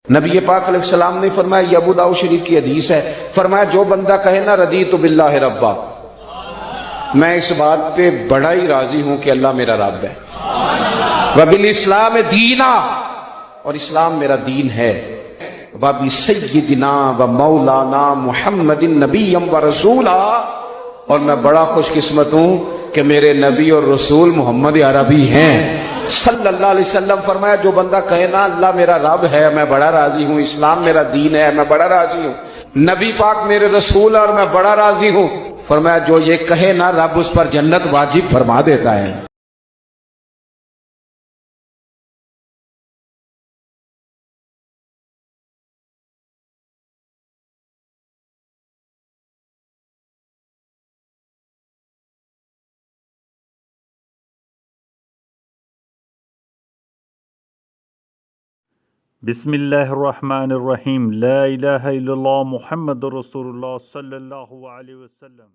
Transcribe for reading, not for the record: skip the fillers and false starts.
نبی پاک علیہ السلام نے فرمایا، یہ ابو داؤد شریف کی حدیث ہے، فرمایا جو بندہ کہے نا رضیت باللہ ربا، میں اس بات پہ بڑا ہی راضی ہوں کہ اللہ میرا رب ہے، وبالاسلام دینا، اور اسلام میرا دین ہے، وبسیدنا و مولانا محمد نبی و رسولا، اور میں بڑا خوش قسمت ہوں کہ میرے نبی اور رسول محمد عربی ہیں صلی اللہ علیہ وسلم۔ فرمایا جو بندہ کہے نا اللہ میرا رب ہے، میں بڑا راضی ہوں، اسلام میرا دین ہے، میں بڑا راضی ہوں، نبی پاک میرے رسول اور میں بڑا راضی ہوں، فرمایا جو یہ کہے نا رب اس پر جنت واجب فرما دیتا ہے۔ بسم اللہ الرحمن الرحیم، لا الہ الا اللہ محمد رسول اللہ صلی اللہ علیہ وسلم۔